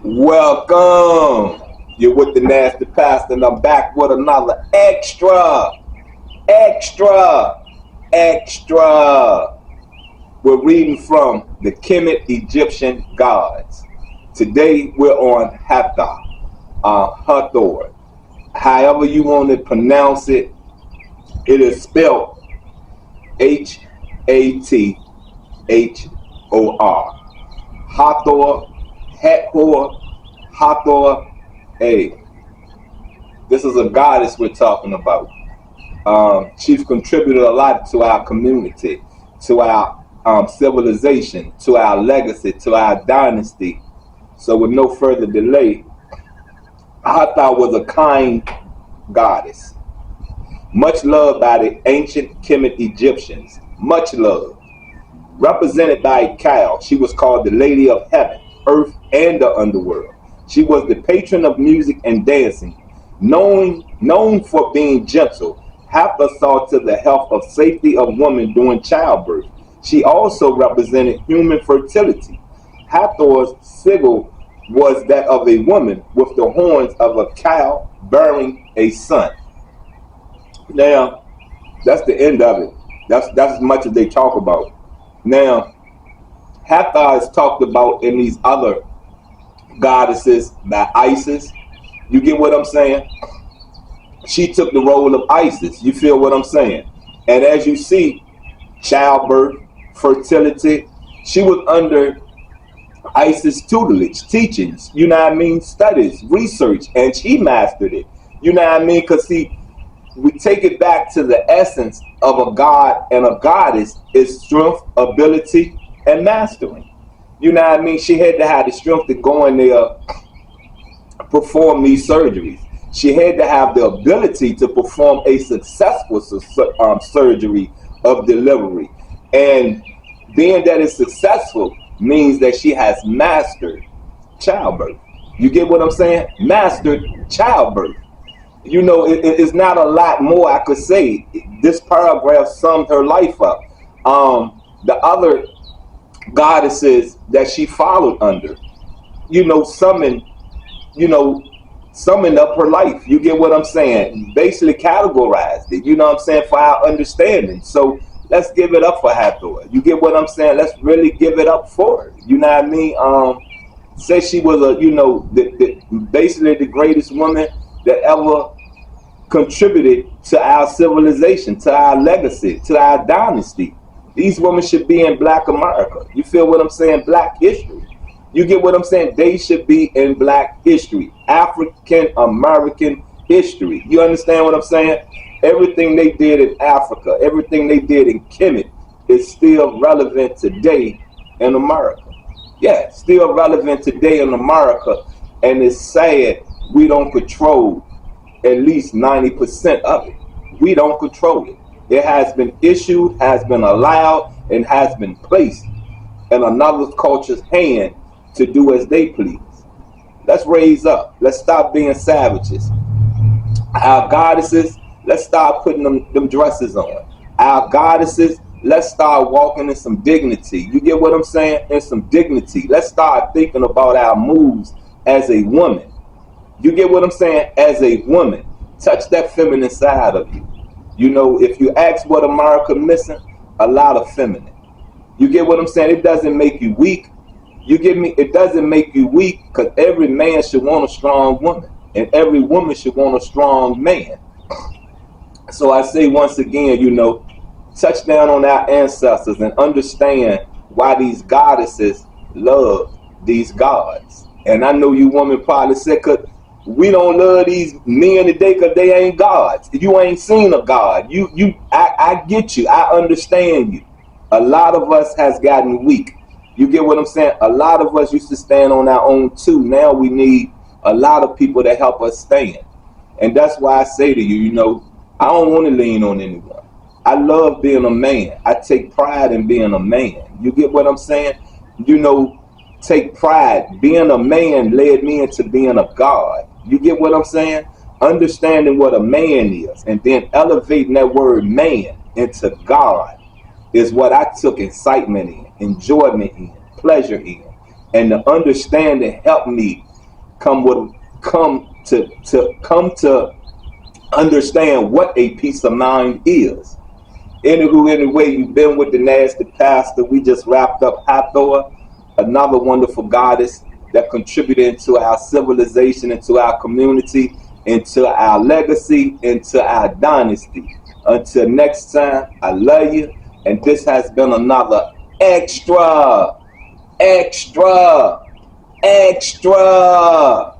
Welcome. You're with the Nasty Pastor, and I'm back with another extra, extra. We're reading from the Kemet Egyptian gods. Today we're on Hathor, Hathor. However you want to pronounce it, it is spelled Hathor. Hathor, Hathor. Hey, this is a goddess we're talking about. She's contributed a lot to our community, to our civilization, to our legacy, to our dynasty. So with no further delay, Hathor was a kind goddess, much loved by the ancient Kemet Egyptians, much loved. Represented by a cow, she was called the Lady of Heaven, Earth, and the Underworld. She was the patron of music and dancing. Known for being gentle, Hathor saw to the health of safety of women during childbirth. She also represented human fertility. Hathor's sigil was that of a woman with the horns of a cow bearing a son. Now, that's the end of it. That's as much as they talk about. Now, Hathor is talked about in these other goddesses by Isis. You get what I'm saying? She took the role of Isis. You feel what I'm saying? And as you see, childbirth, fertility, she was under Isis tutelage, teachings, you know what I mean, studies, research, and she mastered it. You know what I mean? Because see, we take it back to the essence of a god and a goddess is strength, ability, and mastering. You know what I mean? She had to have the strength to go in there, perform these surgeries. She had to have the ability to perform a successful surgery of delivery. And being that it's successful means that she has mastered childbirth. You get what I'm saying? Mastered childbirth. You know, it's not a lot more I could say. This paragraph summed her life up. The other goddesses that she followed under, summoned up her life. You get what I'm saying? Basically categorized it, you know what I'm saying, for our understanding. So let's give it up for Hathor. You get what I'm saying? Let's really give it up for her. You know what I mean? Say she was basically the greatest woman that ever contributed to our civilization, to our legacy, to our dynasty. These women should be in Black America. You feel what I'm saying? Black history. You get what I'm saying? They should be in Black history, African American history. You understand what I'm saying? Everything they did in Africa, everything they did in Kemet is still relevant today in America. Yeah, still relevant today in America. And it's sad we don't control at least 90% of it. We don't control it. It has been issued, has been allowed, and has been placed in another culture's hand to do as they please. Let's raise up. Let's stop being savages. Our goddesses, let's start putting them dresses on. Our goddesses, let's start walking in some dignity. You get what I'm saying? In some dignity. Let's start thinking about our moves as a woman. You get what I'm saying? As a woman. Touch that feminine side of you. You know, if you ask what America missing, a lot of feminine. You get what I'm saying? It doesn't make you weak. You get me? It doesn't make you weak, because every man should want a strong woman. And every woman should want a strong man. So I say once again, touch down on our ancestors and understand why these goddesses love these gods. And I know you women probably said, because we don't love these men today because they ain't gods. You ain't seen a god. I get you. I understand you. A lot of us has gotten weak. You get what I'm saying? A lot of us used to stand on our own too. Now we need a lot of people to help us stand. And that's why I say to you, I don't want to lean on anyone. I love being a man. I take pride in being a man. You get what I'm saying? Take pride. Being a man led me into being a god. You get what I'm saying? Understanding what a man is and then elevating that word man into God is what I took excitement in, enjoyment in, pleasure in. And the understanding helped me come to understand what a peace of mind is. Anyway, you've been with the nasty pastor. We just wrapped up Hathor, another wonderful goddess that contributed to our civilization, into our community, into our legacy, into our dynasty. Until next time, I love you, and this has been another extra, extra, extra